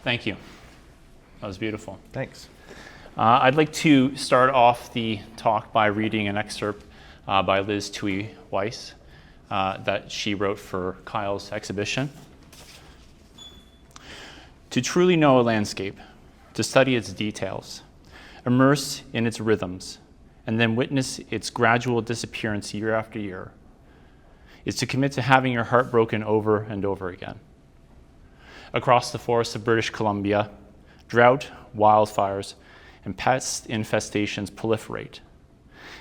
Thank you. That was beautiful. Thanks. I'd like to start off the talk by reading an excerpt by Liz Tui Weiss that she wrote for Kyle's exhibition. To truly know a landscape, to study its details, immerse in its rhythms, and then witness its gradual disappearance year after year, is to commit to having your heart broken over and over again. Across the forests of British Columbia, drought, wildfires, and pest infestations proliferate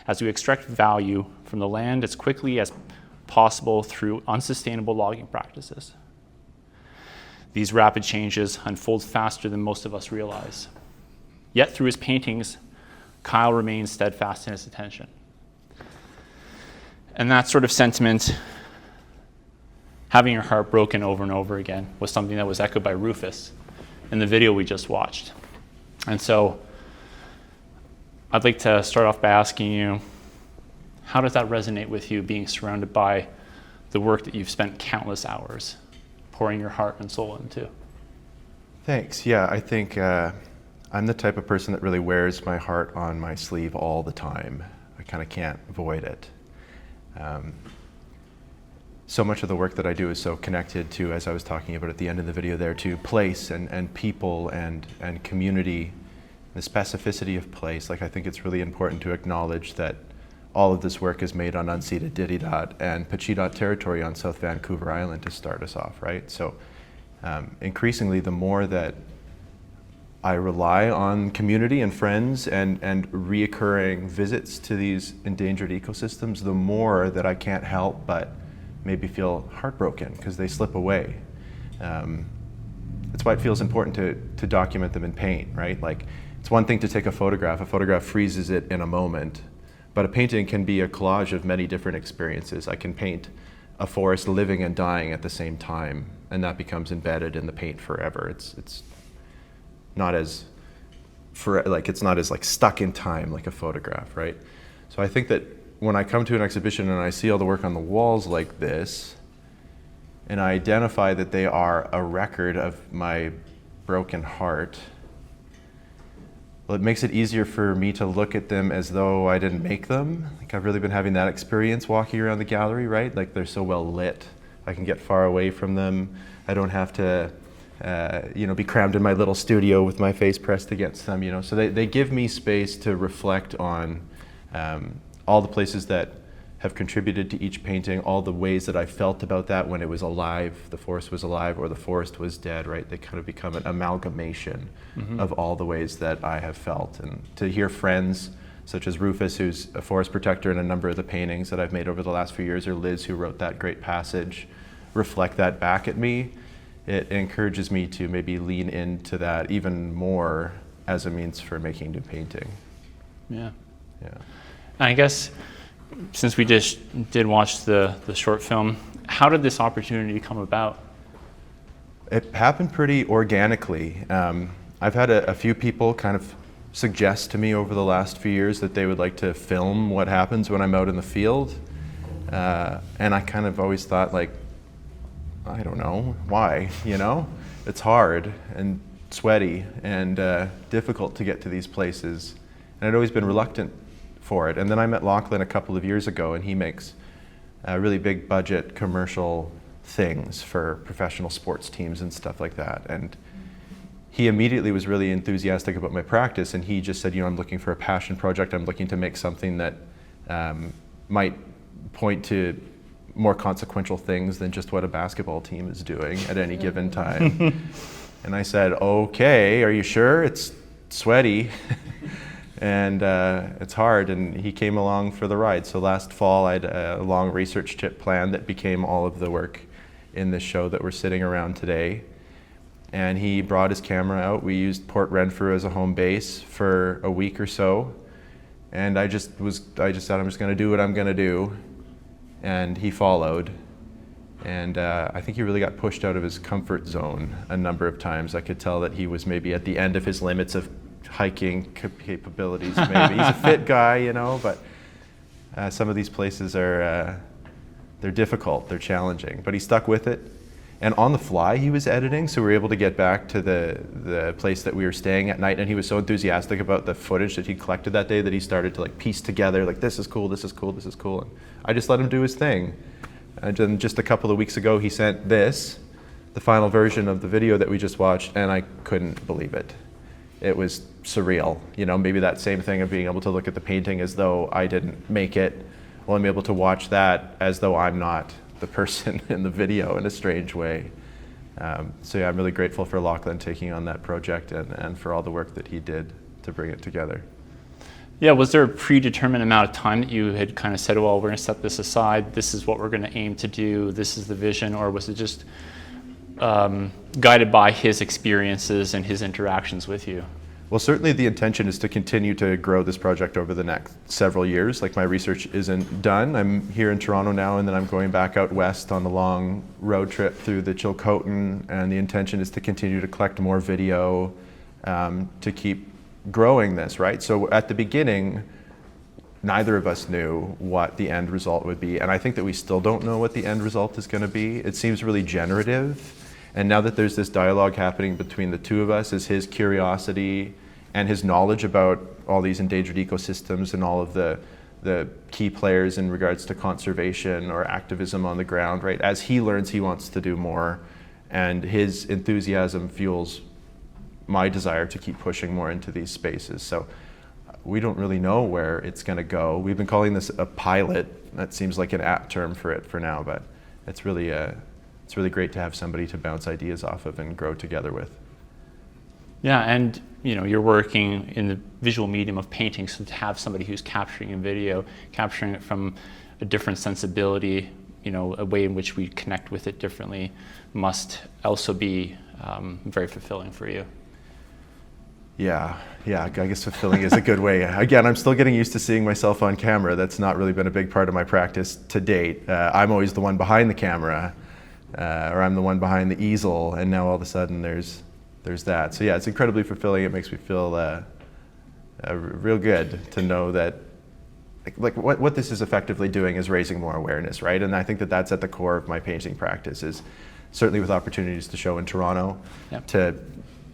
as we extract value from the land as quickly as possible through unsustainable logging practices. These rapid changes unfold faster than most of us realize. Yet through his paintings, Kyle remains steadfast in his attention. And that sort of sentiment, having your heart broken over and over again, was something that was echoed by Rufus in the video we just watched. And so I'd like to start off by asking you, how does that resonate with you, being surrounded by the work that you've spent countless hours pouring your heart and soul into? Thanks. Yeah, I think I'm the type of person that really wears my heart on my sleeve all the time. I kind of can't avoid it. So much of the work that I do is so connected to, as I was talking about at the end of the video there, to place and people and community, the specificity of place. Like, I think it's really important to acknowledge that all of this work is made on unceded Dididot and Pachidot territory on South Vancouver Island to start us off, right? So increasingly, the more that I rely on community and friends and reoccurring visits to these endangered ecosystems, the more that I can't help but maybe feel heartbroken because they slip away. That's why it feels important to document them in paint, right? Like, it's one thing to take a photograph freezes it in a moment, but a painting can be a collage of many different experiences. I can paint a forest living and dying at the same time, and that becomes embedded in the paint forever. It's not as stuck in time like a photograph, right? So I think that when I come to an exhibition and I see all the work on the walls like this, and I identify that they are a record of my broken heart, well, it makes it easier for me to look at them as though I didn't make them. Like, I've really been having that experience walking around the gallery, right? Like, they're so well lit. I can get far away from them. I don't have to be crammed in my little studio with my face pressed against them, So they give me space to reflect on all the places that have contributed to each painting, all the ways that I felt about that when it was alive, the forest was alive, or the forest was dead, right? They kind of become an amalgamation of all the ways that I have felt. And to hear friends such as Rufus, who's a forest protector in a number of the paintings that I've made over the last few years, or Liz, who wrote that great passage, reflect that back at me, it encourages me to maybe lean into that even more as a means for making new painting. Yeah. Yeah. I guess, since we just did watch the short film, how did this opportunity come about? It happened pretty organically. I've had a few people kind of suggest to me over the last few years that they would like to film what happens when I'm out in the field. And I kind of always thought, like, I don't know, why, It's hard and sweaty and difficult to get to these places. And I'd always been reluctant for it. And then I met Lachlan a couple of years ago, and he makes really big budget commercial things for professional sports teams and stuff like that. And he immediately was really enthusiastic about my practice, and he just said, I'm looking for a passion project. I'm looking to make something that might point to more consequential things than just what a basketball team is doing at any given time. And I said, okay, are you sure? It's sweaty. And it's hard, and he came along for the ride. So last fall, I had a long research trip planned that became all of the work in this show that we're sitting around today. And he brought his camera out. We used Port Renfrew as a home base for a week or so. And I just said, I'm just going to do what I'm going to do. And he followed. And I think he really got pushed out of his comfort zone a number of times. I could tell that he was maybe at the end of his limits of hiking capabilities, maybe. He's a fit guy, but some of these places are, they're difficult, they're challenging. But he stuck with it, And on the fly, he was editing, so we were able to get back to the place that we were staying at night, and he was so enthusiastic about the footage that he collected that day that he started to like piece together, like, this is cool, this is cool, this is cool. And I just let him do his thing. And then just a couple of weeks ago, he sent this, the final version of the video that we just watched, and I couldn't believe it. It was surreal. You know, maybe that same thing of being able to look at the painting as though I didn't make it. Well, I'm able to watch that as though I'm not the person in the video in a strange way. So yeah, I'm really grateful for Lachlan taking on that project and for all the work that he did to bring it together. Yeah, was there a predetermined amount of time that you had kind of said, well, we're going to set this aside, this is what we're going to aim to do, this is the vision, or was it just guided by his experiences and his interactions with you? Well, certainly the intention is to continue to grow this project over the next several years. Like, my research isn't done. I'm here in Toronto now, and then I'm going back out west on a long road trip through the Chilcotin, and the intention is to continue to collect more video to keep growing this, right? So at the beginning, neither of us knew what the end result would be, and I think that we still don't know what the end result is going to be. It seems really generative. And now that there's this dialogue happening between the two of us, is his curiosity and his knowledge about all these endangered ecosystems and all of the key players in regards to conservation or activism on the ground, right? As he learns, he wants to do more, and his enthusiasm fuels my desire to keep pushing more into these spaces. So we don't really know where it's going to go. We've been calling this a pilot. That seems like an apt term for it for now, but it's really great to have somebody to bounce ideas off of and grow together with. Yeah, and you know, you're working in the visual medium of painting, so to have somebody who's capturing a video, capturing it from a different sensibility, you know, a way in which we connect with it differently, must also be very fulfilling for you. Yeah, I guess fulfilling is a good way. Again, I'm still getting used to seeing myself on camera. That's not really been a big part of my practice to date. I'm always the one behind the camera. Or I'm the one behind the easel, and now all of a sudden there's that. So yeah, it's incredibly fulfilling. It makes me feel real good to know that like what this is effectively doing is raising more awareness, right? And I think that that's at the core of my painting practice, is certainly with opportunities to show in Toronto, yep, to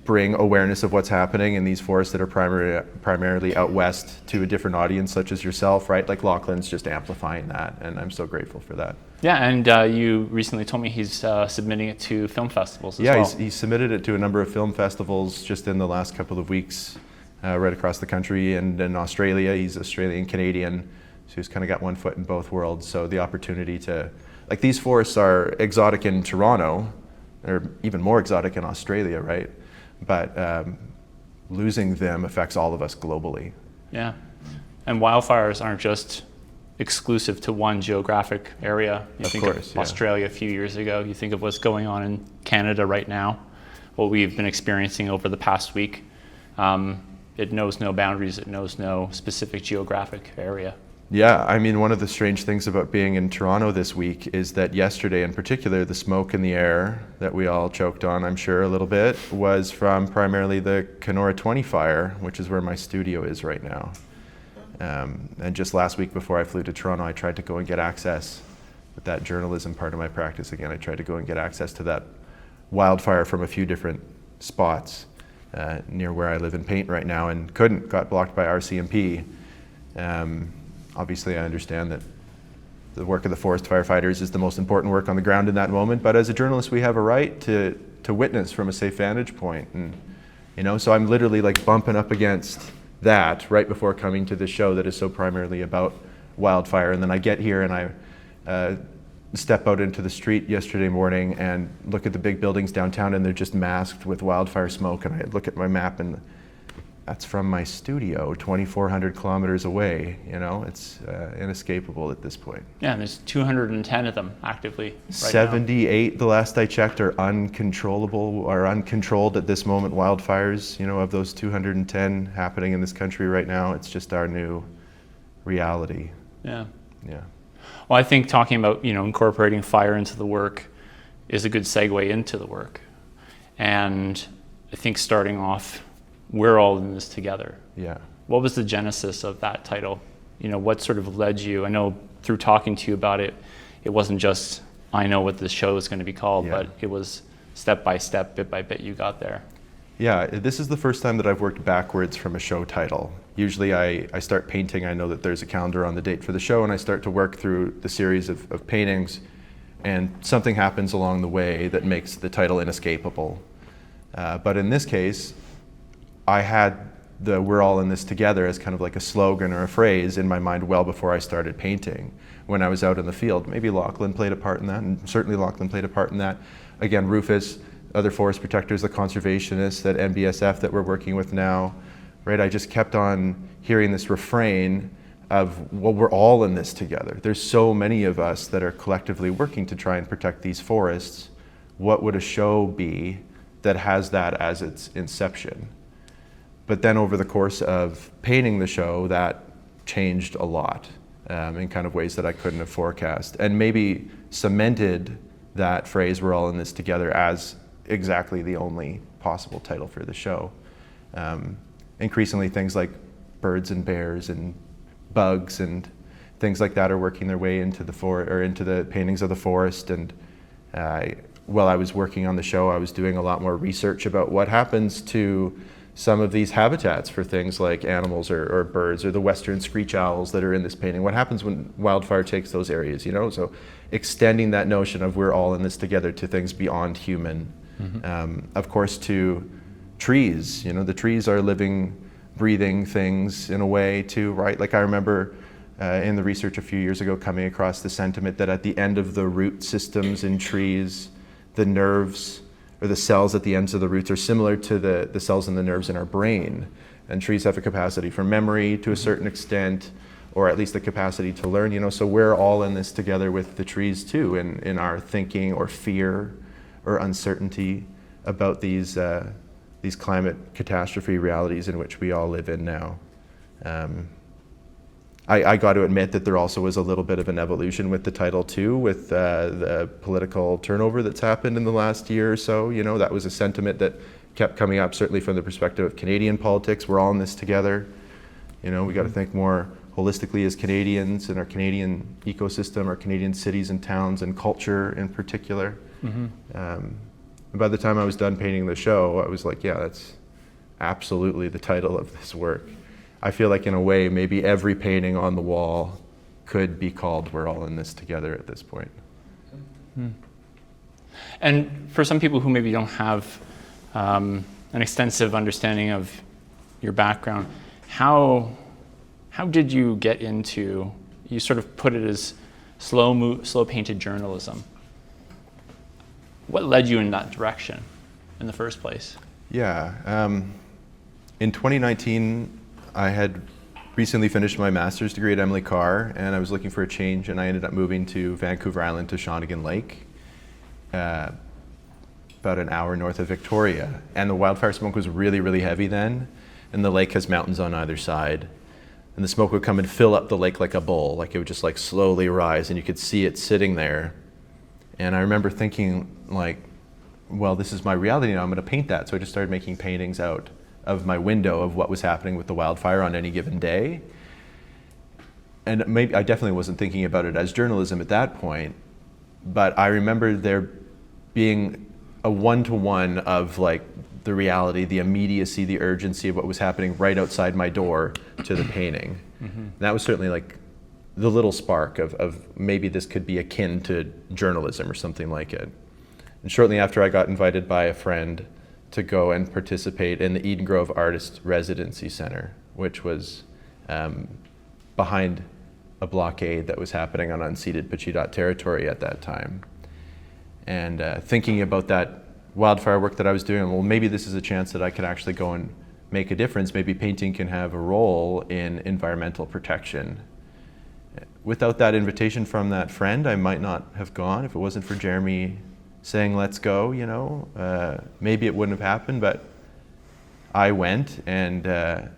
bring awareness of what's happening in these forests that are primarily out west to a different audience, such as yourself, right? Like, Lachlan's just amplifying that, and I'm so grateful for that. Yeah, and you recently told me he's submitting it to film festivals as well. Yeah, he's submitted it to a number of film festivals just in the last couple of weeks, right across the country, and in Australia. He's Australian-Canadian, so he's kind of got one foot in both worlds. So the opportunity to, like, these forests are exotic in Toronto, or even more exotic in Australia, right? But losing them affects all of us globally. Yeah, and wildfires aren't just exclusive to one geographic area. You think of Australia a few years ago, you think of what's going on in Canada right now, what we've been experiencing over the past week. It knows no boundaries, it knows no specific geographic area. Yeah, I mean, one of the strange things about being in Toronto this week is that yesterday in particular, the smoke in the air that we all choked on, I'm sure, a little bit, was from primarily the Kenora 20 fire, which is where my studio is right now. And just last week before I flew to Toronto, I tried to go and get access with that journalism part of my practice again. I tried to go and get access to that wildfire from a few different spots near where I live and paint right now, and couldn't, got blocked by RCMP. Obviously, I understand that the work of the forest firefighters is the most important work on the ground in that moment, but as a journalist, we have a right to witness from a safe vantage point. And, you know, so I'm literally like bumping up against that right before coming to this show that is so primarily about wildfire. And then I get here and I step out into the street yesterday morning and look at the big buildings downtown, and they're just masked with wildfire smoke. And I look at my map, and that's from my studio, 2,400 kilometers away. You know, it's inescapable at this point. Yeah, and there's 210 of them actively right 78, the last I checked, are uncontrollable or uncontrolled at this moment wildfires. You know, of those 210 happening in this country right now, it's just our new reality. Yeah. Yeah. Well, I think talking about, you know, incorporating fire into the work is a good segue into the work. And I think starting off, we're all in this together. Yeah. What was the genesis of that title? You know, what sort of led you? I know through talking to you about it, it wasn't just I know what the show is going to be called, Yeah. but it was step by step, bit by bit, you got there. Yeah, this is the first time that I've worked backwards from a show title. Usually I start painting, I know that there's a calendar on the date for the show, and I start to work through the series of paintings, and something happens along the way that makes the title inescapable. But in this case, I had the "we're all in this together" as kind of like a slogan or a phrase in my mind well before I started painting. When I was out in the field, maybe Lachlan played a part in that, and certainly Lachlan played a part in that. Again, Rufus, other forest protectors, the conservationists at NBSF that we're working with now, right? I just kept on hearing this refrain of, well, we're all in this together. There's so many of us that are collectively working to try and protect these forests. What would a show be that has that as its inception? But then over the course of painting the show, that changed a lot in kind of ways that I couldn't have forecast, and maybe cemented that phrase, "we're all in this together," as exactly the only possible title for the show. Increasingly, things like birds and bears and bugs and things like that are working their way into into the paintings of the forest. And while I was working on the show, I was doing a lot more research about what happens to some of these habitats for things like animals or birds, or the western screech owls that are in this painting. What happens when wildfire takes those areas, So extending that notion of we're all in this together to things beyond human. Of course, to trees. The trees are living, breathing things in a way too, right? Like I remember in the research a few years ago coming across the sentiment that at the end of the root systems in trees, the nerves or the cells at the ends of the roots are similar to the cells and the nerves in our brain. And trees have a capacity for memory to a certain extent, or at least the capacity to learn, So we're all in this together with the trees too, in our thinking or fear or uncertainty about these climate catastrophe realities in which we all live in now. I got to admit that there also was a little bit of an evolution with the title too, with the political turnover that's happened in the last year or so. That was a sentiment that kept coming up, certainly from the perspective of Canadian politics. We're all in this together. We got to think more holistically as Canadians and our Canadian ecosystem, our Canadian cities and towns and culture in particular. By the time I was done painting the show, I was like, yeah, that's absolutely the title of this work. I feel like in a way, maybe every painting on the wall could be called "We're all in this together" at this point. And for some people who maybe don't have an extensive understanding of your background, how did you get into, you sort of put it as slow painted journalism. What led you in that direction in the first place? Yeah, in 2019, I had recently finished my master's degree at Emily Carr, and I was looking for a change, and I ended up moving to Vancouver Island to Shawnigan Lake, about an hour north of Victoria. And the wildfire smoke was really, really heavy then, and the lake has mountains on either side. And the smoke would come and fill up the lake like a bowl, like it would just like slowly rise, and you could see it sitting there. And I remember thinking, like, well, this is my reality now, I'm going to paint that. So I just started making paintings out of my window of what was happening with the wildfire on any given day. And maybe I definitely wasn't thinking about it as journalism at that point, but I remember there being a one-to-one of like the reality, the immediacy, the urgency of what was happening right outside my door to the painting. And that was certainly like the little spark of maybe this could be akin to journalism or something like it. And shortly after, I got invited by a friend to go and participate in the Eden Grove Artist Residency Center, which was behind a blockade that was happening on unceded Pacheedaht territory at that time. And thinking about that wildfire work that I was doing, well, maybe this is a chance that I could actually go and make a difference. Maybe painting can have a role in environmental protection. Without that invitation from that friend, I might not have gone. If it wasn't for Jeremy saying, let's go, maybe it wouldn't have happened, but I went, and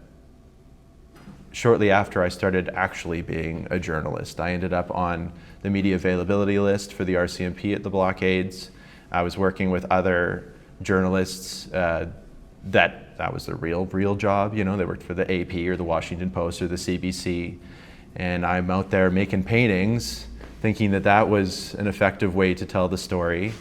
shortly after I started actually being a journalist. I ended up on the media availability list for the RCMP at the blockades. I was working with other journalists that was their real job, they worked for the AP or the Washington Post or the CBC, and I'm out there making paintings thinking that that was an effective way to tell the story.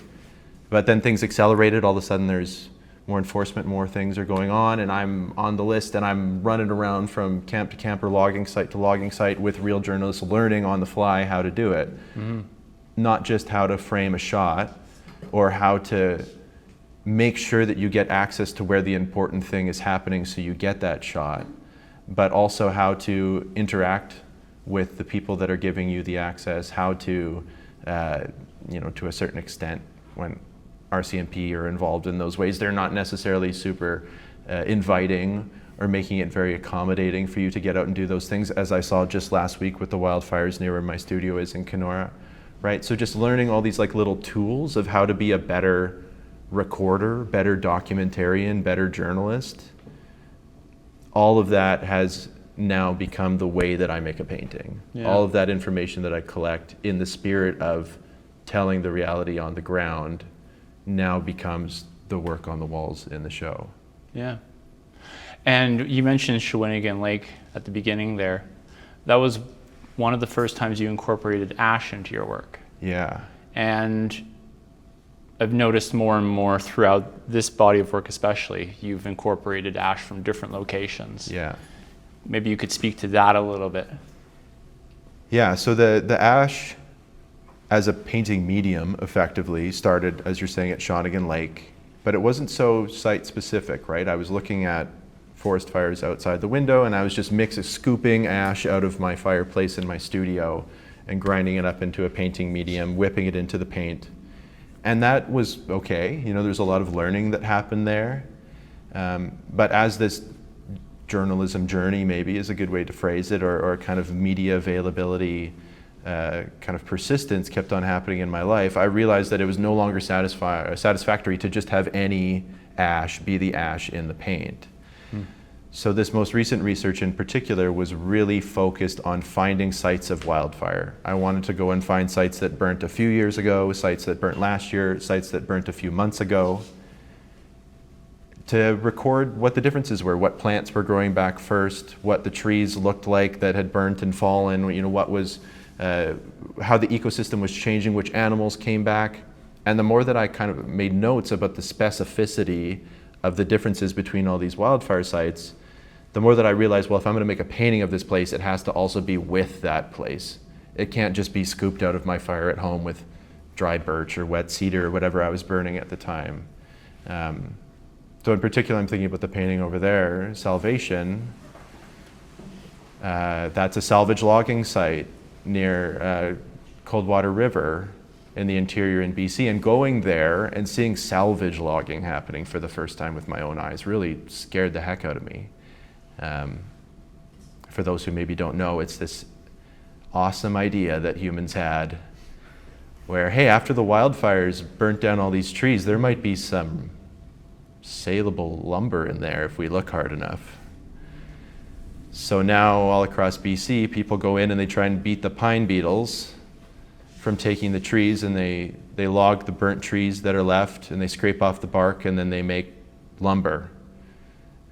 But then things accelerated. All of a sudden there's more enforcement, more things are going on, and I'm on the list and I'm running around from camp to camp or logging site to logging site with real journalists learning on the fly how to do it. Not just how to frame a shot or how to make sure that you get access to where the important thing is happening so you get that shot, but also how to interact with the people that are giving you the access, how to, to a certain extent, when RCMP are involved in those ways, they're not necessarily super inviting or making it very accommodating for you to get out and do those things, as I saw just last week with the wildfires near where my studio is in Kenora, right? So just learning all these like little tools of how to be a better recorder, better documentarian, better journalist, all of that has now become the way that I make a painting. Yeah. All of that information that I collect in the spirit of telling the reality on the ground now becomes the work on the walls in the show. Yeah. And you mentioned Scheurmann Lake at the beginning there. That was one of the first times you incorporated ash into your work. Yeah. And I've noticed more and more throughout this body of work especially, you've incorporated ash from different locations. Yeah. Maybe you could speak to that a little bit. Yeah, so the ash as a painting medium effectively started, as you're saying, at Scheurmann Lake, but it wasn't so site specific, right? I was looking at forest fires outside the window and I was just scooping ash out of my fireplace in my studio and grinding it up into a painting medium, whipping it into the paint. And that was okay. There's a lot of learning that happened there. But as this journalism journey, maybe is a good way to phrase it, or kind of media availability, kind of persistence kept on happening in my life, I realized that it was no longer satisfactory to just have any ash be the ash in the paint. So this most recent research in particular was really focused on finding sites of wildfire. I wanted to go and find sites that burnt a few years ago, sites that burnt last year, sites that burnt a few months ago, to record what the differences were, what plants were growing back first, what the trees looked like that had burnt and fallen, what was, how the ecosystem was changing, which animals came back. And the more that I kind of made notes about the specificity of the differences between all these wildfire sites, the more that I realized, well, if I'm going to make a painting of this place, it has to also be with that place. It can't just be scooped out of my fire at home with dry birch or wet cedar or whatever I was burning at the time. So in particular, I'm thinking about the painting over there, Salvation. That's a salvage logging site near Coldwater River in the interior in BC, and going there and seeing salvage logging happening for the first time with my own eyes really scared the heck out of me. For those who maybe don't know, it's this awesome idea that humans had where, hey, after the wildfires burnt down all these trees, there might be some saleable lumber in there if we look hard enough. So now all across BC, people go in and they try and beat the pine beetles from taking the trees, and they log the burnt trees that are left and they scrape off the bark and then they make lumber.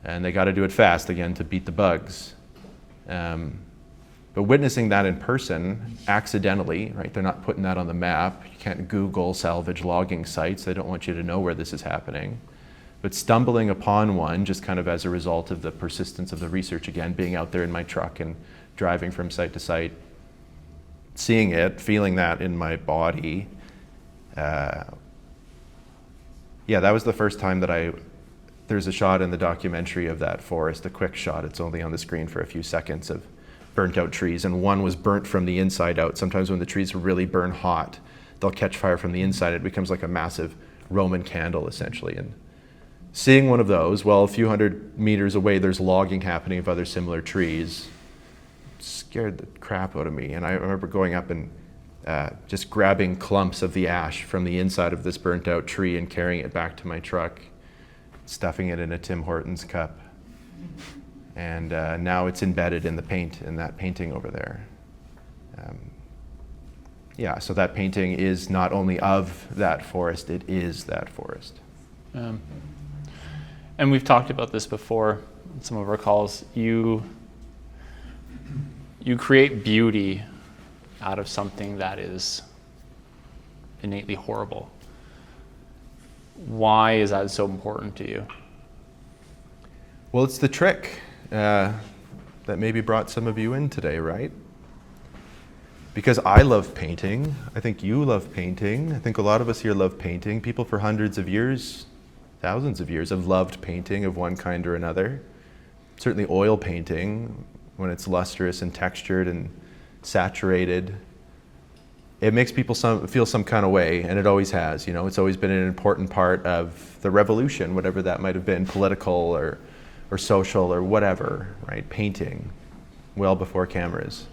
And they got to do it fast again to beat the bugs. But witnessing that in person, accidentally, right? They're not putting that on the map. You can't Google salvage logging sites. They don't want you to know where this is happening. But stumbling upon one, just kind of as a result of the persistence of the research, again, being out there in my truck and driving from site to site, seeing it, feeling that in my body. Yeah, that was the first time that there's a shot in the documentary of that forest, a quick shot. It's only on the screen for a few seconds of burnt out trees, and one was burnt from the inside out. Sometimes when the trees really burn hot, they'll catch fire from the inside. It becomes like a massive Roman candle, essentially. And seeing one of those, well, a few hundred meters away, there's logging happening of other similar trees, scared the crap out of me. And I remember going up and just grabbing clumps of the ash from the inside of this burnt out tree and carrying it back to my truck, stuffing it in a Tim Hortons cup. And now it's embedded in the paint, in that painting over there. Yeah, so that painting is not only of that forest, it is that forest. And we've talked about this before in some of our calls. You create beauty out of something that is innately horrible. Why is that so important to you? Well, it's the trick that maybe brought some of you in today, right? Because I love painting. I think you love painting. I think a lot of us here love painting. People for hundreds of years, thousands of years have loved painting of one kind or another. Certainly oil painting, when it's lustrous and textured and saturated, it makes people feel some kind of way, and it always has. You know, it's always been an important part of the revolution, whatever that might have been, political or social or whatever, right? Painting, well before cameras.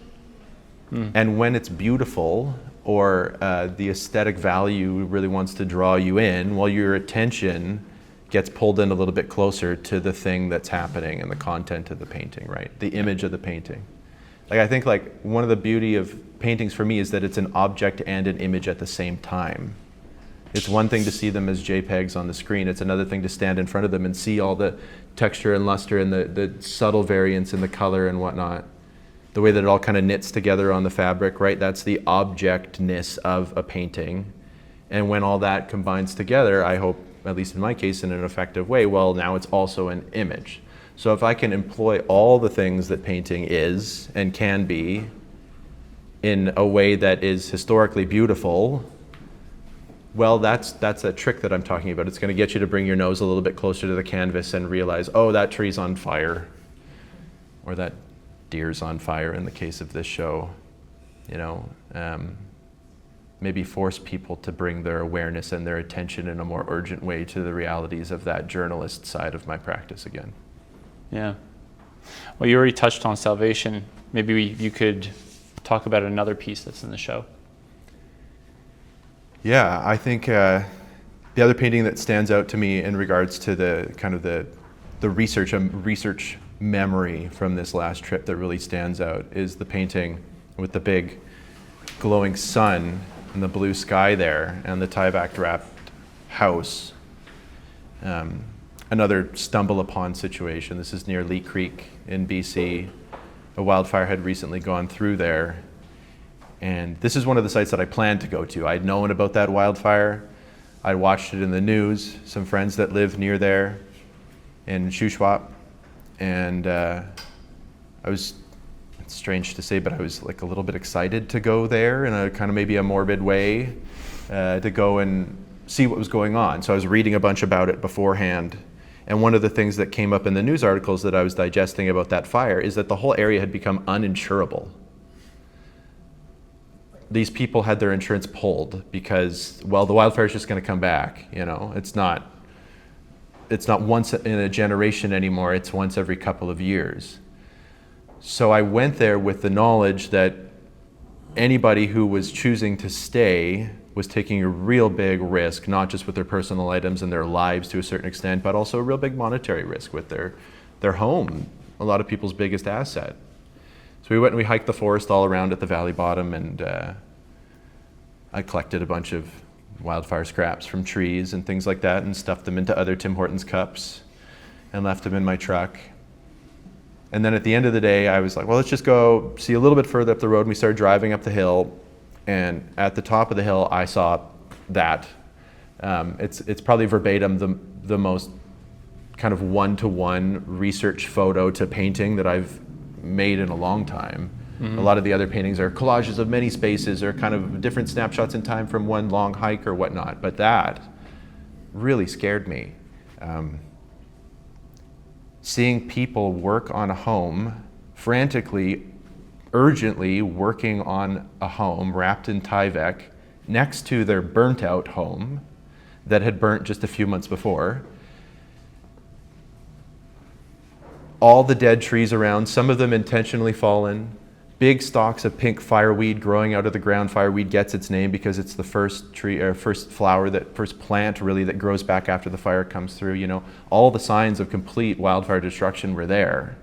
And when it's beautiful, or the aesthetic value really wants to draw you in, well, your attention gets pulled in a little bit closer to the thing that's happening and the content of the painting, right? The image of the painting. Like, I think like one of the beauty of paintings for me is that it's an object and an image at the same time. It's one thing to see them as JPEGs on the screen. It's another thing to stand in front of them and see all the texture and luster and the subtle variance in the color and whatnot. The way that it all kind of knits together on the fabric, right? That's the objectness of a painting. And when all that combines together, I hope, at least in my case, in an effective way, well, now it's also an image. So if I can employ all the things that painting is and can be in a way that is historically beautiful, well, that's a trick that I'm talking about. It's going to get you to bring your nose a little bit closer to the canvas and realize, oh, that tree's on fire, or that deer's on fire in the case of this show. You know, maybe force people to bring their awareness and their attention in a more urgent way to the realities of that journalist side of my practice again. Yeah. Well, you already touched on salvation. Maybe you could talk about another piece that's in the show. Yeah, I think the other painting that stands out to me in regards to the kind of the research memory from this last trip that really stands out is the painting with the big glowing sun and the blue sky there and the tie-back wrapped house. Another stumble upon situation. This is near Lee Creek in BC. A wildfire had recently gone through there. And this is one of the sites that I planned to go to. I'd known about that wildfire. I'd watched it in the news. Some friends that live near there in Shuswap. And it's strange to say, but I was like a little bit excited to go there in a kind of maybe a morbid way, to go and see what was going on. So I was reading a bunch about it beforehand. And one of the things that came up in the news articles that I was digesting about that fire is that the whole area had become uninsurable. These people had their insurance pulled because, well, the wildfire is just going to come back. You know, it's not once in a generation anymore. It's once every couple of years. So I went there with the knowledge that anybody who was choosing to stay was taking a real big risk, not just with their personal items and their lives to a certain extent, but also a real big monetary risk with their home, a lot of people's biggest asset. So we went and we hiked the forest all around at the valley bottom, and I collected a bunch of wildfire scraps from trees and things like that and stuffed them into other Tim Hortons cups and left them in my truck. And then at the end of the day, I was like, well, let's just go see a little bit further up the road. And we started driving up the hill, and at the top of the hill, I saw that. It's probably verbatim the most kind of one-to-one research photo to painting that I've made in a long time. Mm-hmm. A lot of the other paintings are collages of many spaces or kind of different snapshots in time from one long hike or whatnot. But that really scared me. Seeing people work on a home, frantically, urgently working on a home wrapped in Tyvek next to their burnt out home that had burnt just a few months before. All the dead trees around, some of them intentionally fallen, big stalks of pink fireweed growing out of the ground. Fireweed gets its name because it's the first tree or first flower, that first plant really that grows back after the fire comes through. You know, all the signs of complete wildfire destruction were there.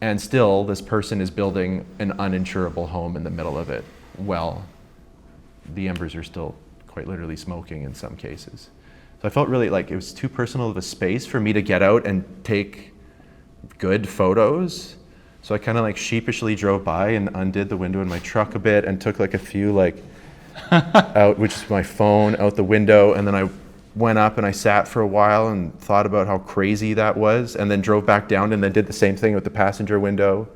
And still, this person is building an uninsurable home in the middle of it. Well, the embers are still quite literally smoking in some cases. So I felt really like it was too personal of a space for me to get out and take good photos. So I kind of like sheepishly drove by and undid the window in my truck a bit and took like a few like out, which is my phone, out the window. And then I went up and I sat for a while and thought about how crazy that was, and then drove back down and then did the same thing with the passenger window.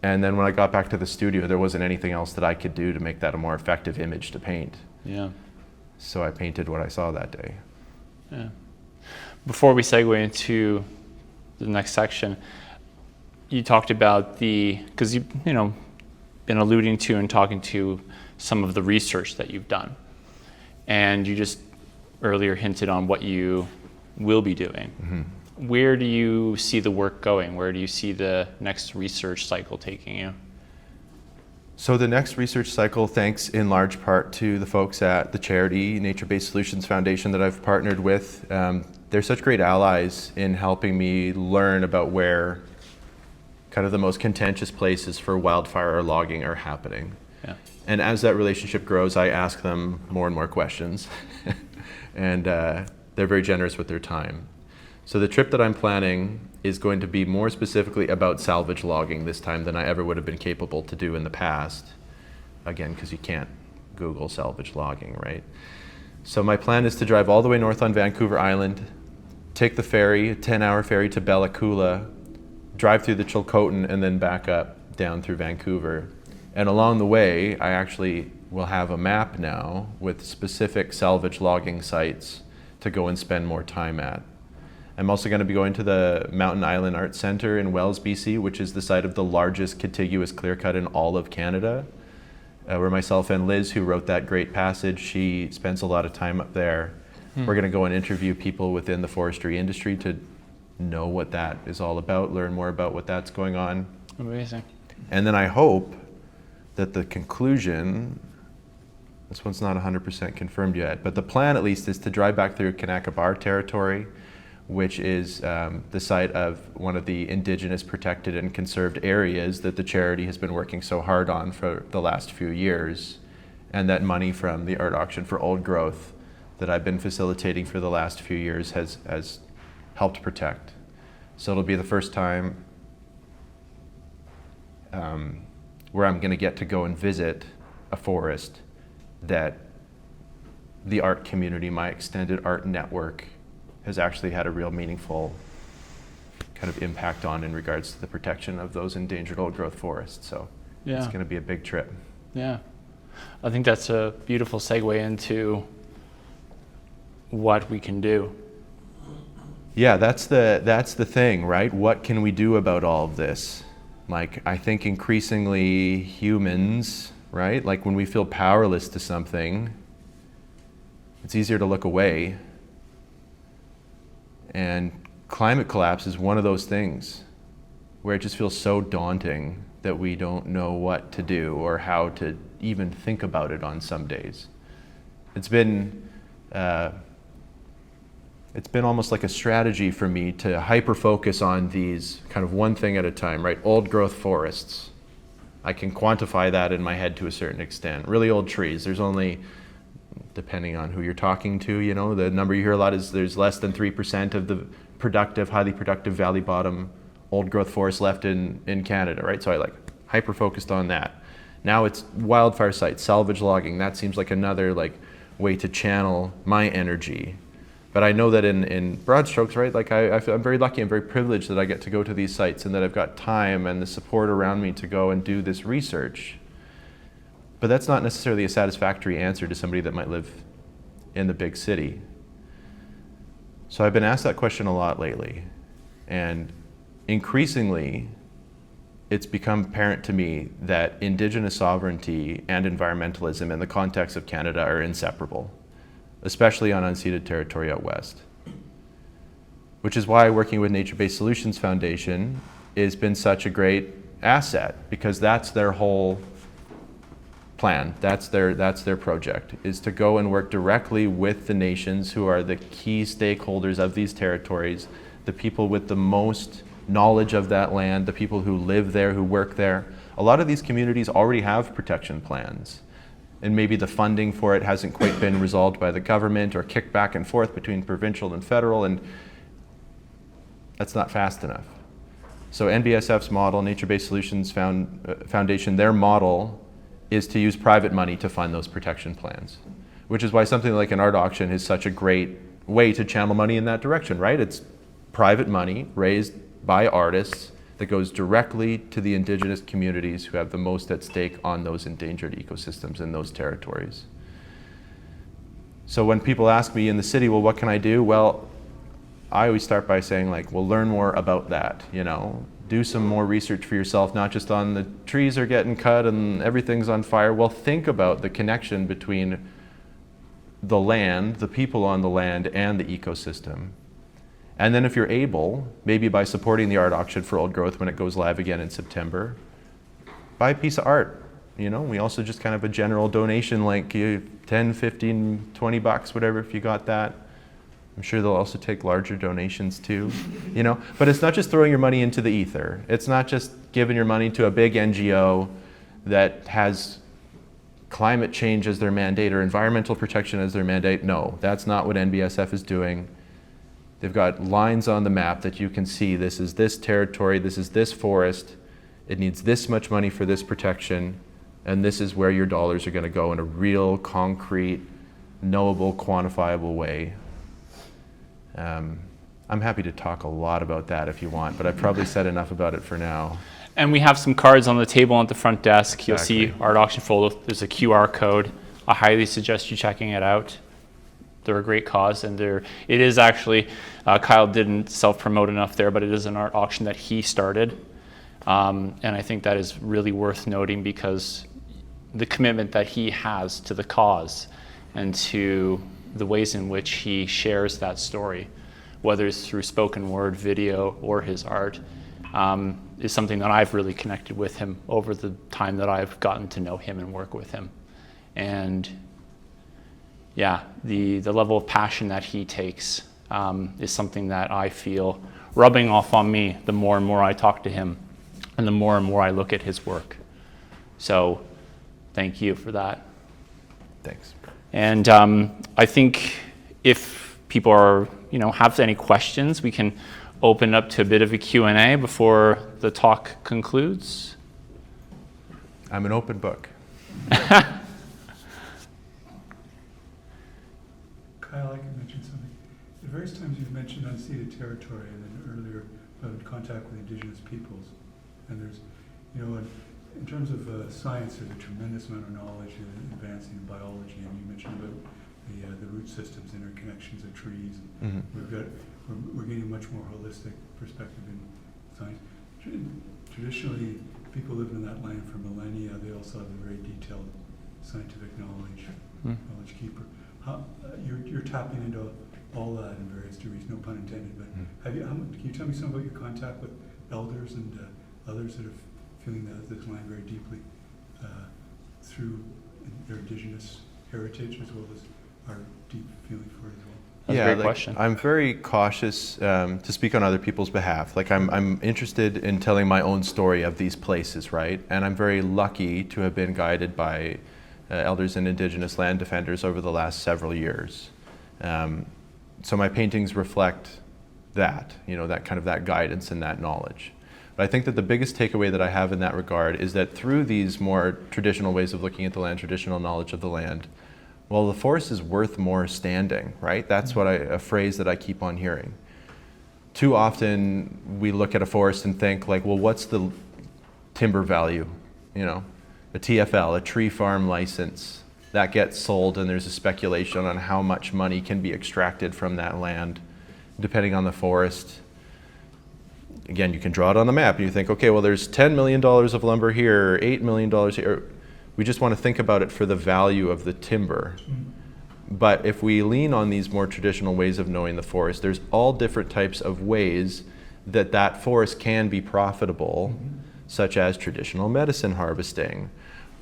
And then when I got back to the studio, there wasn't anything else that I could do to make that a more effective image to paint. Yeah. So I painted what I saw that day. Yeah. Before we segue into the next section, you talked about because you've been alluding to and talking to some of the research that you've done, and you just earlier hinted on what you will be doing. Mm-hmm. Where do you see the work going? Where do you see the next research cycle taking you? So the next research cycle, thanks in large part to the folks at the charity Nature-Based Solutions Foundation that I've partnered with. They're such great allies in helping me learn about where kind of the most contentious places for wildfire or logging are happening. Yeah. And as that relationship grows, I ask them more and more questions. And they're very generous with their time. So the trip that I'm planning is going to be more specifically about salvage logging this time than I ever would have been capable to do in the past. Again, because you can't Google salvage logging, right? So my plan is to drive all the way north on Vancouver Island, take the ferry, a 10-hour ferry to Bella Coola, drive through the Chilcotin, and then back up down through Vancouver. And along the way, I actually will have a map now with specific salvage logging sites to go and spend more time at. I'm also going to be going to the Mountain Island Arts Centre in Wells, BC, which is the site of the largest contiguous clear cut in all of Canada, where myself and Liz, who wrote that great passage, she spends a lot of time up there. We're going to go and interview people within the forestry industry to know what that is all about, learn more about what that's going on. Amazing. And then I hope that the conclusion, this one's not 100% confirmed yet, but the plan at least is to drive back through Kanakabar territory, which is the site of one of the indigenous protected and conserved areas that the charity has been working so hard on for the last few years. And that money from the art auction for old growth that I've been facilitating for the last few years has helped protect. So it'll be the first time where I'm going to get to go and visit a forest that the art community, my extended art network, has actually had a real meaningful kind of impact on in regards to the protection of those endangered old growth forests. So it's going to be a big trip. Yeah. I think that's a beautiful segue into what we can do. Yeah, that's the thing, right? What can we do about all of this? Like, I think increasingly humans, right? Like when we feel powerless to something, it's easier to look away. And climate collapse is one of those things where it just feels so daunting that we don't know what to do or how to even think about it on some days. It's been almost like a strategy for me to hyper-focus on these kind of one thing at a time, right? Old growth forests. I can quantify that in my head to a certain extent. Really old trees, there's only, depending on who you're talking to, you know, the number you hear a lot is there's less than 3% of the productive, highly productive valley bottom old growth forest left in Canada, right? So I like hyper-focused on that. Now it's wildfire sites, salvage logging. That seems like another like way to channel my energy. But I know that in broad strokes, right, like I feel I'm very lucky and very privileged that I get to go to these sites and that I've got time and the support around me to go and do this research. But that's not necessarily a satisfactory answer to somebody that might live in the big city. So I've been asked that question a lot lately. And increasingly, it's become apparent to me that Indigenous sovereignty and environmentalism in the context of Canada are inseparable, especially on unceded territory out west. Which is why working with Nature-Based Solutions Foundation has been such a great asset, because that's their whole plan, that's their project, is to go and work directly with the nations who are the key stakeholders of these territories, the people with the most knowledge of that land, the people who live there, who work there. A lot of these communities already have protection plans, and maybe the funding for it hasn't quite been resolved by the government or kicked back and forth between provincial and federal, and that's not fast enough. So NBSF's model, Nature-Based Solutions Foundation, their model is to use private money to fund those protection plans, which is why something like an art auction is such a great way to channel money in that direction, right? It's private money raised by artists that goes directly to the indigenous communities who have the most at stake on those endangered ecosystems in those territories. So when people ask me in the city, well, what can I do? Well, I always start by saying, like, well, learn more about that, you know? Do some more research for yourself, not just on the trees are getting cut and everything's on fire. Well, think about the connection between the land, the people on the land, and the ecosystem. And then if you're able, maybe by supporting the art auction for Old Growth when it goes live again in September, buy a piece of art. You know, we also just kind of a general donation link, 10, 15, 20 bucks, whatever, if you got that. I'm sure they'll also take larger donations too, you know. But it's not just throwing your money into the ether. It's not just giving your money to a big NGO that has climate change as their mandate or environmental protection as their mandate. No, that's not what NBSF is doing. They've got lines on the map that you can see. This is this territory, this is this forest. It needs this much money for this protection, and this is where your dollars are going to go in a real, concrete, knowable, quantifiable way. I'm happy to talk a lot about that if you want, but I've probably said enough about it for now. And we have some cards on the table at the front desk. You'll see art auction folder. There's a QR code. I highly suggest you checking it out. They're a great cause, and it is actually, Kyle didn't self-promote enough there, but it is an art auction that he started. And I think that is really worth noting because the commitment that he has to the cause and to the ways in which he shares that story, whether it's through spoken word, video, or his art, is something that I've really connected with him over the time that I've gotten to know him and work with him. And yeah, the level of passion that he takes is something that I feel rubbing off on me the more and more I talk to him and the more and more I look at his work. So thank you for that. Thanks. And I think if people are, have any questions, we can open up to a bit of a Q&A before the talk concludes. I'm an open book. Kyle, I can mention something. At various times you've mentioned unceded territory, and then earlier about contact with indigenous peoples. And there's, in terms of science, there's a tremendous amount of knowledge in advancing in biology, and you mentioned about the root systems, interconnections of trees. And we're getting a much more holistic perspective in science. Traditionally, people lived in that land for millennia. They also have a very detailed scientific knowledge keeper. You're tapping into all that in various degrees, no pun intended. But can you tell me something about your contact with elders and others that are feeling this land very deeply through their indigenous heritage, as well as our deep feeling for it as well? That's a great question. I'm very cautious to speak on other people's behalf. I'm interested in telling my own story of these places, right? And I'm very lucky to have been guided by elders and indigenous land defenders over the last several years. So my paintings reflect that, that guidance and that knowledge. But I think that the biggest takeaway that I have in that regard is that through these more traditional ways of looking at the land, traditional knowledge of the land, well, the forest is worth more standing, right? That's a phrase that I keep on hearing. Too often we look at a forest and think what's the timber value? A TFL, a tree farm license, that gets sold, and there's a speculation on how much money can be extracted from that land, depending on the forest. Again, you can draw it on the map and you think, okay, well, there's $10 million of lumber here, $8 million here. We just want to think about it for the value of the timber. But if we lean on these more traditional ways of knowing the forest, there's all different types of ways that forest can be profitable, such as traditional medicine harvesting,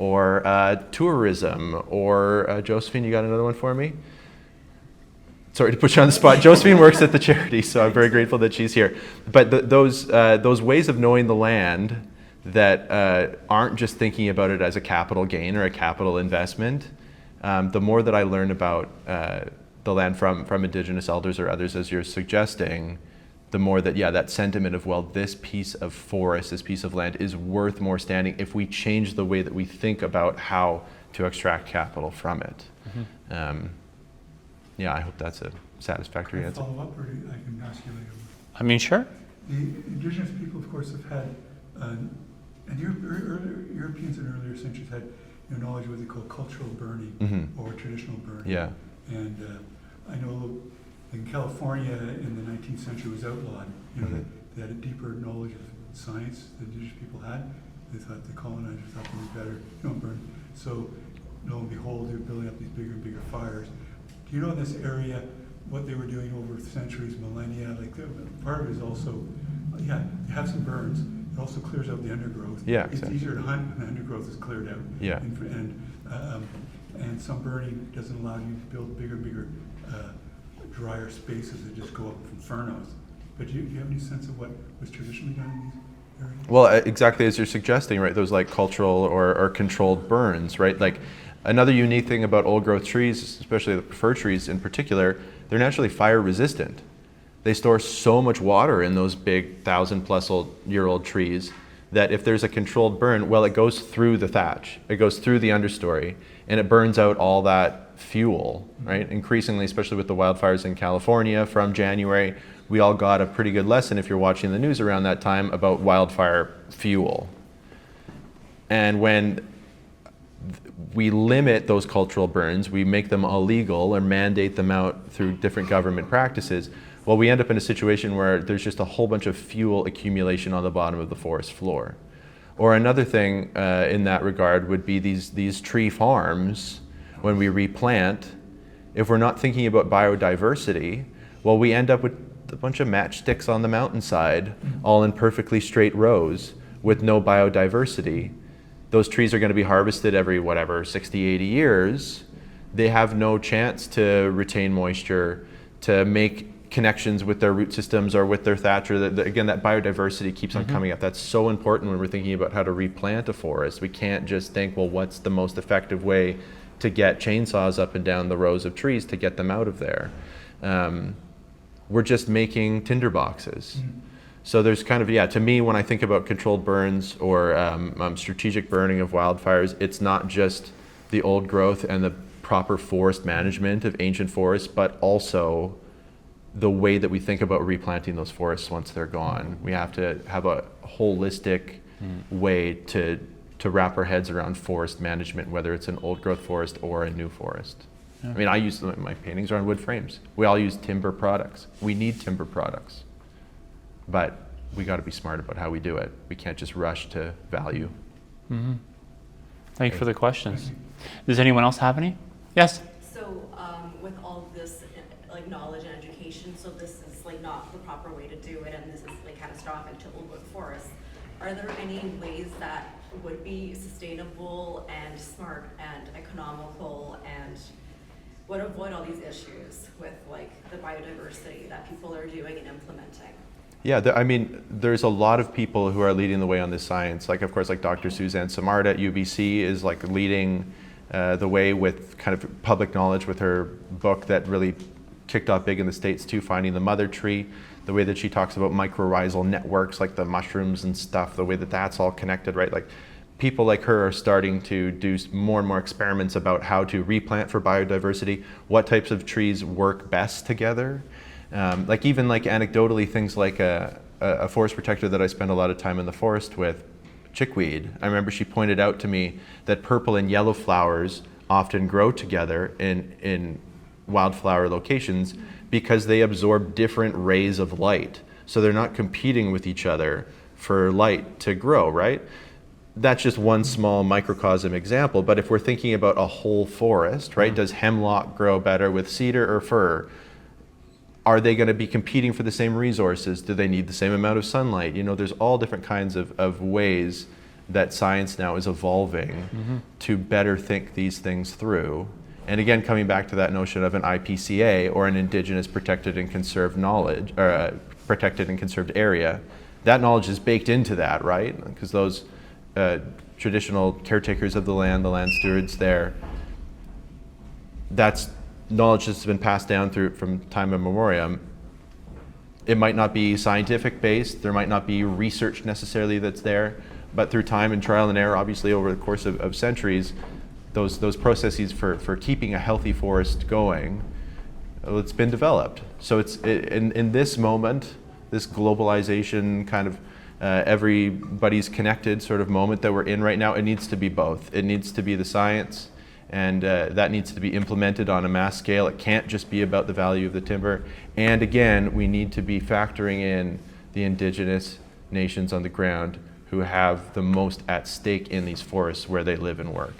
or tourism, or Josephine, you got another one for me? Sorry to put you on the spot. Josephine works at the charity, so I'm very grateful that she's here. But those ways of knowing the land that aren't just thinking about it as a capital gain or a capital investment, the more that I learn about the land from Indigenous elders or others, as you're suggesting, the more that, that sentiment of, well, this piece of forest, this piece of land is worth more standing if we change the way that we think about how to extract capital from it. I hope that's a satisfactory Can I answer. follow up, or I can ask you later? I mean, sure. The indigenous people, of course, have had, and Europeans in earlier centuries had knowledge of what they call cultural burning or traditional burning. Yeah. And I know in California in the 19th century was outlawed. They had a deeper knowledge of science that indigenous people had. They thought the colonizers thought they were better, burn. So lo and behold, they were building up these bigger and bigger fires. Do you know in this area what they were doing over centuries, millennia? Like part of it is also, you have some burns. It also clears out the undergrowth. Yeah, It's exactly. easier to hunt when the undergrowth is cleared out. Yeah. And some burning doesn't allow you to build bigger and bigger drier spaces that just go up from furnace. But do you have any sense of what was traditionally done in these areas? Well, exactly as you're suggesting, right? Those like cultural or controlled burns, right? Like another unique thing about old growth trees, especially the fir trees in particular, they're naturally fire resistant. They store so much water in those big 1,000-plus-year-old trees that if there's a controlled burn, well, it goes through the thatch, it goes through the understory, and it burns out all that fuel, right? Increasingly, especially with the wildfires in California from January, we all got a pretty good lesson, if you're watching the news around that time, about wildfire fuel. And when we limit those cultural burns, we make them illegal or mandate them out through different government practices, well, we end up in a situation where there's just a whole bunch of fuel accumulation on the bottom of the forest floor. Or another thing in that regard would be these tree farms, when we replant, if we're not thinking about biodiversity, well, we end up with a bunch of matchsticks on the mountainside, all in perfectly straight rows with no biodiversity. Those trees are going to be harvested every, 60, 80 years. They have no chance to retain moisture, to make connections with their root systems or with their thatch. Again, that biodiversity keeps on coming up. That's so important when we're thinking about how to replant a forest. We can't just think, well, what's the most effective way to get chainsaws up and down the rows of trees to get them out of there? We're just making tinder boxes. So there's kind of, to me, when I think about controlled burns or strategic burning of wildfires, it's not just the old growth and the proper forest management of ancient forests, but also the way that we think about replanting those forests once they're gone. We have to have a holistic way to wrap our heads around forest management, whether it's an old growth forest or a new forest. Yeah. I mean, I use my paintings are on wood frames. We all use timber products. We need timber products, but we got to be smart about how we do it. We can't just rush to value. Thank you for the questions. Does anyone else have any? Yes? So with all this like knowledge and education, so this is like not the proper way to do it, and this is like catastrophic to old wood forests. Are there any ways that would be sustainable and smart and economical and would avoid all these issues with like the biodiversity that people are doing and implementing? Yeah, I mean, there's a lot of people who are leading the way on this science. Like, of course, like Dr. Suzanne Samard at UBC is like leading the way with kind of public knowledge with her book that really kicked off big in the States too, Finding the Mother Tree. The way that she talks about mycorrhizal networks, like the mushrooms and stuff, the way that that's all connected, right? Like people like her are starting to do more and more experiments about how to replant for biodiversity, what types of trees work best together. Like even like anecdotally, things like a forest protector that I spend a lot of time in the forest with, chickweed. I remember she pointed out to me that purple and yellow flowers often grow together in wildflower locations because they absorb different rays of light. So they're not competing with each other for light to grow, right? That's just one small microcosm example, but if we're thinking about a whole forest, right? Does hemlock grow better with cedar or fir? Are they going to be competing for the same resources? Do they need the same amount of sunlight? You know, there's all different kinds of ways that science now is evolving to better think these things through. And again, coming back to that notion of an IPCA or an Indigenous protected and conserved knowledge, or a protected and conserved area, that knowledge is baked into that, right? Because those traditional caretakers of the land stewards there, that's knowledge that's been passed down through from time immemorial. It might not be scientific based, there might not be research necessarily that's there, but through time and trial and error, obviously over the course of centuries, those processes for keeping a healthy forest going, well, it's been developed. So it's in this moment, this globalization kind of everybody's connected sort of moment that we're in right now, it needs to be both. It needs to be the science, and that needs to be implemented on a mass scale. It can't just be about the value of the timber. And again, we need to be factoring in the indigenous nations on the ground who have the most at stake in these forests where they live and work.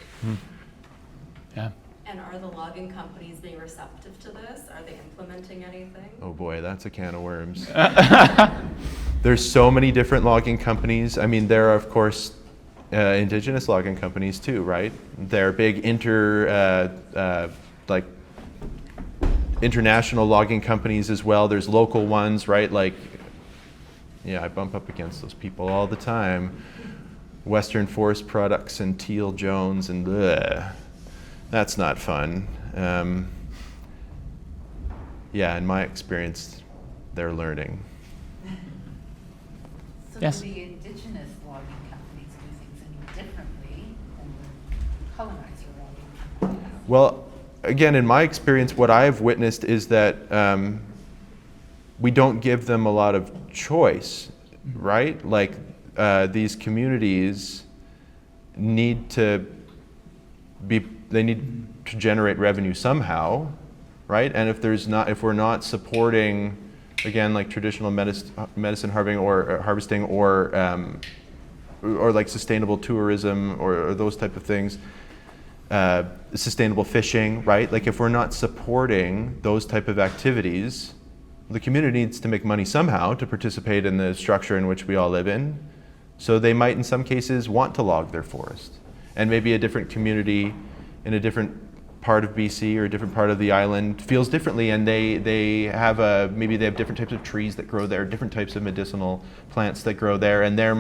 Yeah. And are the logging companies being receptive to this? Are they implementing anything? Oh boy, that's a can of worms. There's so many different logging companies. I mean, there are, of course, indigenous logging companies too, right? They're big international logging companies as well. There's local ones, right? Like, yeah, I bump up against those people all the time. Western Forest Products and Teal Jones and that's not fun. Yeah, in my experience, they're learning. So Yes. do the indigenous logging companies do things any differently than the colonizer logging companies? Well, again, in my experience, what I've witnessed is that we don't give them a lot of choice, right? Like these communities need to they need to generate revenue somehow, right? And if we're not supporting, again, like traditional medicine harvesting or like sustainable tourism or those type of things, sustainable fishing, right? Like if we're not supporting those type of activities, the community needs to make money somehow to participate in the structure in which we all live in. So they might in some cases want to log their forest. And maybe a different community in a different part of BC or a different part of the island feels differently, and they have maybe they have different types of trees that grow there, different types of medicinal plants that grow there, and they're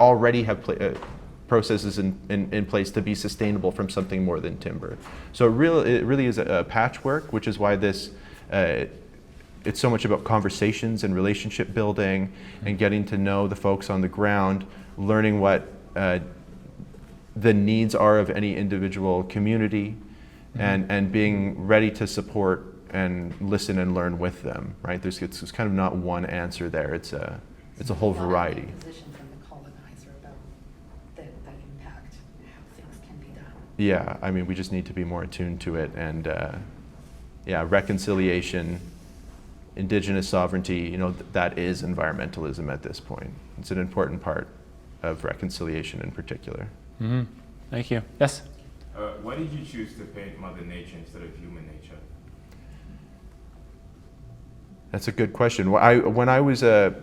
already have processes in place to be sustainable from something more than timber. So it really is a patchwork, which is why this it's so much about conversations and relationship building and getting to know the folks on the ground, learning what the needs are of any individual community, and being ready to support and listen and learn with them, right? It's kind of not one answer there. It's a whole variety. Position from the colonizer about that impact, how things can be done. Yeah, I mean, we just need to be more attuned to it, and reconciliation, indigenous sovereignty, that is environmentalism at this point. It's an important part of reconciliation in particular. Mm-hmm. Thank you. Yes? Why did you choose to paint Mother Nature instead of human nature? That's a good question. When I was a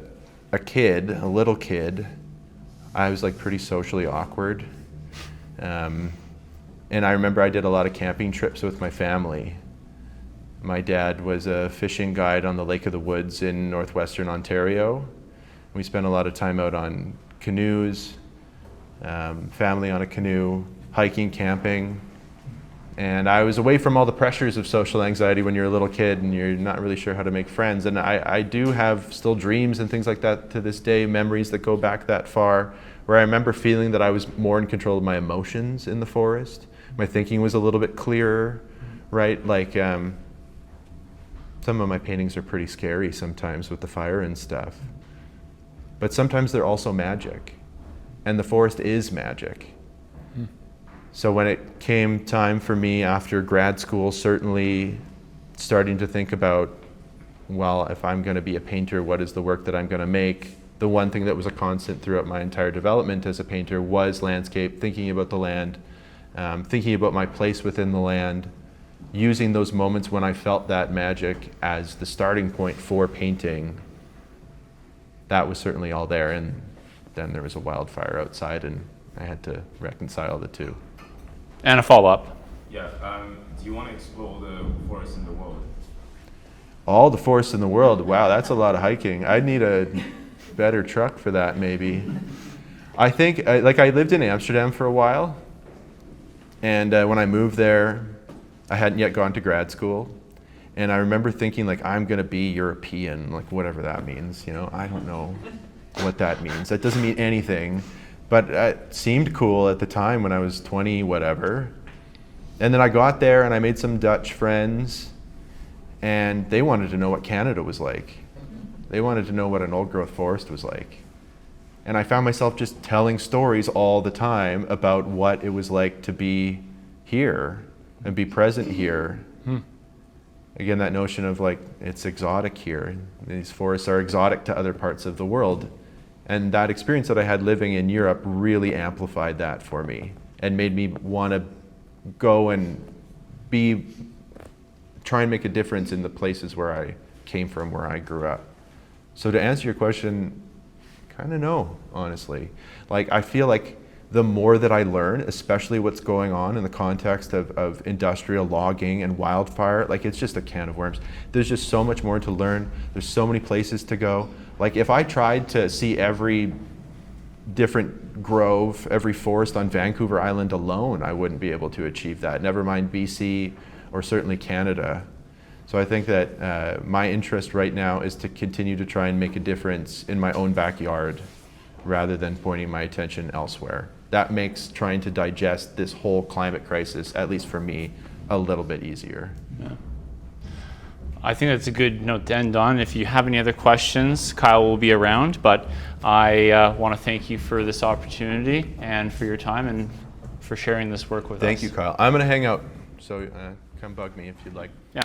little kid, I was like pretty socially awkward. And I remember I did a lot of camping trips with my family. My dad was a fishing guide on the Lake of the Woods in northwestern Ontario. We spent a lot of time out on canoes, family on a canoe, hiking, camping. And I was away from all the pressures of social anxiety when you're a little kid and you're not really sure how to make friends. And I do have still dreams and things like that to this day, memories that go back that far, where I remember feeling that I was more in control of my emotions in the forest. My thinking was a little bit clearer, right? Like some of my paintings are pretty scary sometimes with the fire and stuff. But sometimes they're also magic. And the forest is magic. So when it came time for me after grad school, certainly starting to think about, well, if I'm going to be a painter, what is the work that I'm going to make? The one thing that was a constant throughout my entire development as a painter was landscape, thinking about the land, thinking about my place within the land, using those moments when I felt that magic as the starting point for painting. That was certainly all there, and then there was a wildfire outside, and I had to reconcile the two. And a follow-up. Yeah, do you want to explore the forests in the world? All the forests in the world, wow, that's a lot of hiking. I'd need a better truck for that, maybe. I think, I lived in Amsterdam for a while, and when I moved there, I hadn't yet gone to grad school, And I remember thinking, like, I'm going to be European, like, whatever that means. You know, I don't know what that means. That doesn't mean anything. But it seemed cool at the time when I was 20, whatever. And then I got there and I made some Dutch friends, and they wanted to know what Canada was like. They wanted to know what an old growth forest was like. And I found myself just telling stories all the time about what it was like to be here and be present here. Again, that notion of like, it's exotic here. These forests are exotic to other parts of the world. And that experience that I had living in Europe really amplified that for me and made me want to go and try and make a difference in the places where I came from, where I grew up. So to answer your question, kind of no, honestly. Like, I feel like the more that I learn, especially what's going on in the context of industrial logging and wildfire, like, it's just a can of worms. There's just so much more to learn. There's so many places to go. Like, if I tried to see every different grove, every forest on Vancouver Island alone, I wouldn't be able to achieve that, never mind BC or certainly Canada. So I think that my interest right now is to continue to try and make a difference in my own backyard rather than pointing my attention elsewhere. That makes trying to digest this whole climate crisis, at least for me, a little bit easier. Yeah. I think that's a good note to end on. If you have any other questions, Kyle will be around, but I want to thank you for this opportunity and for your time and for sharing this work with us. Thank you, Kyle. I'm going to hang out, so come bug me if you'd like. Yeah.